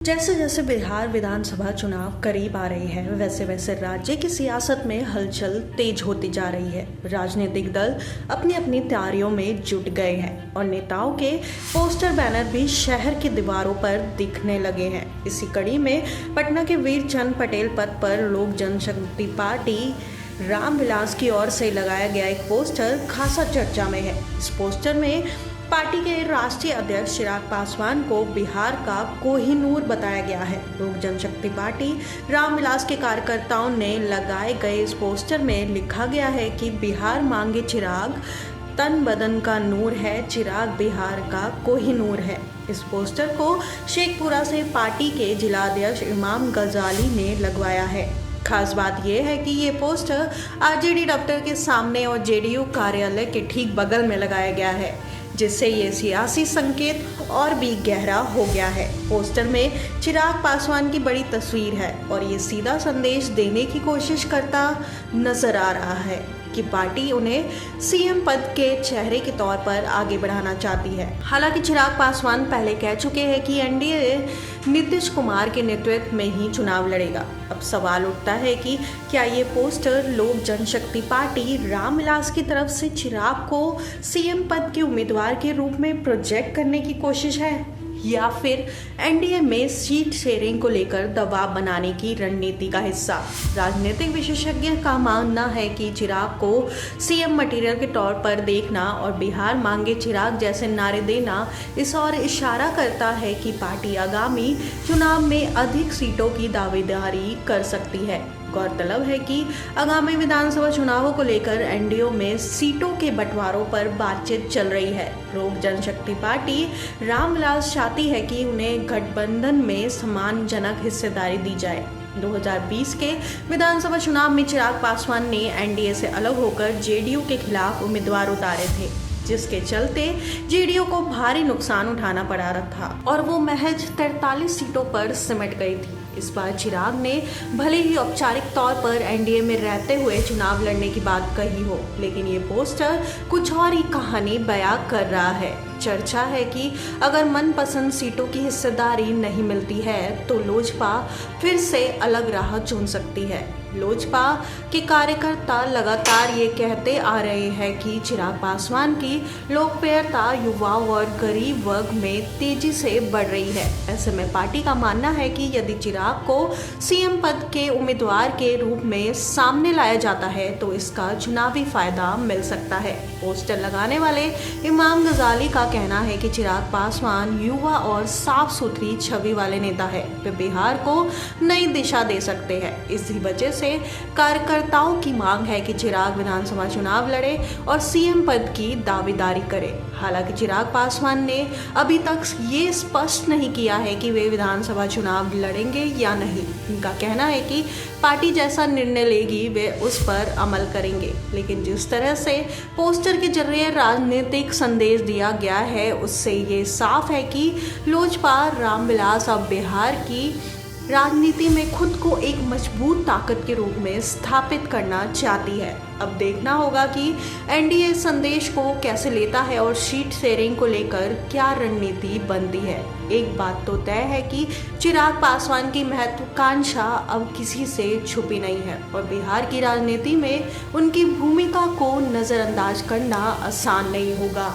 जैसे जैसे बिहार विधानसभा चुनाव करीब आ रही है, वैसे वैसे राज्य की सियासत में हलचल तेज होती जा रही है। राजनीतिक दल अपनी अपनी तैयारियों में जुट गए हैं और नेताओं के पोस्टर बैनर भी शहर की दीवारों पर दिखने लगे हैं। इसी कड़ी में पटना के वीर चंद पटेल पथ पर लोक जनशक्ति पार्टी रामविलास की ओर से लगाया गया एक पोस्टर खासा चर्चा में है। इस पोस्टर में पार्टी के राष्ट्रीय अध्यक्ष चिराग पासवान को बिहार का कोहिनूर बताया गया है। लोक जनशक्ति पार्टी रामविलास के कार्यकर्ताओं ने लगाए गए इस पोस्टर में लिखा गया है कि बिहार मांगे चिराग, तन बदन का नूर है, चिराग बिहार का कोहिनूर है। इस पोस्टर को शेखपुरा से पार्टी के जिलाध्यक्ष इमाम गजाली ने लगवाया है। खास बात यह है कि ये पोस्टर आरजेडी दफ्तर के सामने और जेडीयू कार्यालय के ठीक बगल में लगाया गया है, जिससे ये सियासी संकेत और भी गहरा हो गया है। पोस्टर में चिराग पासवान की बड़ी तस्वीर है और ये सीधा संदेश देने की कोशिश करता नजर आ रहा है कि पार्टी उन्हें सीएम पद के चेहरे के तौर पर आगे बढ़ाना चाहती है। हालांकि चिराग पासवान पहले कह चुके हैं कि एनडीए नीतीश कुमार के नेतृत्व में ही चुनाव लड़ेगा। अब सवाल उठता है कि क्या ये पोस्टर लोक जनशक्ति पार्टी रामविलास की तरफ से चिराग को सीएम पद के उम्मीदवार के रूप में प्रोजेक्ट करने की कोशिश है, या फिर एनडीए में सीट शेयरिंग को लेकर दबाव बनाने की रणनीति का हिस्सा। राजनीतिक विशेषज्ञ का मानना है कि चिराग को सीएम मटेरियल के तौर पर देखना और बिहार मांगे चिराग जैसे नारे देना इस ओर इशारा करता है कि पार्टी आगामी चुनाव में अधिक सीटों की दावेदारी कर सकती है। गौरतलब है कि आगामी विधानसभा चुनावों को लेकर एनडीए में सीटों के बंटवारों पर बातचीत चल रही है। लोक जनशक्ति पार्टी रामविलास चाहती है कि उन्हें गठबंधन में सम्मानजनक हिस्सेदारी दी जाए। 2020 के विधानसभा चुनाव में चिराग पासवान ने एनडीए से अलग होकर जेडीयू के खिलाफ उम्मीदवार उतारे थे, जिसके चलते जेडीयू को भारी नुकसान उठाना पड़ा था और वो महज 43 सीटों पर सिमट गई थी। इस बार चिराग ने भले ही औपचारिक तौर पर एनडीए में रहते हुए चुनाव लड़ने की बात कही हो, लेकिन ये पोस्टर कुछ और ही कहानी बयां कर रहा है। चर्चा है कि अगर मनपसंद सीटों की हिस्सेदारी नहीं मिलती है तो लोजपा फिर से अलग राह चुन सकती है। लोजपा के कार्यकर्ता लगातार ये कहते आ रहे हैं कि चिराग पासवान की लोकप्रियता युवाओं और गरीब वर्ग में तेजी से बढ़ रही है। ऐसे में पार्टी का मानना है कि यदि चिराग को सीएम पद के उम्मीदवार के रूप में सामने लाया जाता है तो इसका चुनावी फायदा मिल सकता है। पोस्टर लगाने वाले इमाम गजाली का कहना है कि चिराग पासवान युवा और साफ सुथरी छवि वाले नेता है। वे बिहार को नई दिशा दे सकते हैं। इसी वजह से कार्यकर्ताओं की मांग है कि चिराग विधानसभा चुनाव लड़े और सीएम पद की दावेदारी करे। हालांकि चिराग पासवान ने अभी तक ये स्पष्ट नहीं किया है कि वे विधानसभा चुनाव लड़ेंगे या नहीं। उनका कहना है कि पार्टी जैसा निर्णय लेगी वे उस पर अमल करेंगे, लेकिन जिस तरह से पोस्टर के जरिए राजनीतिक संदेश दिया गया है उससे ये साफ है कि लोजपा रामविलास अब बिहार की राजनीति में खुद को एक मजबूत ताकत के रूप में स्थापित करना चाहती है। अब देखना होगा कि एनडीए संदेश को कैसे लेता है और सीट शेयरिंग को लेकर क्या रणनीति बनती है। एक बात तो तय है कि चिराग पासवान की महत्वाकांक्षा अब किसी से छुपी नहीं है और बिहार की राजनीति में उनकी भूमिका को नजरअंदाज करना आसान नहीं होगा।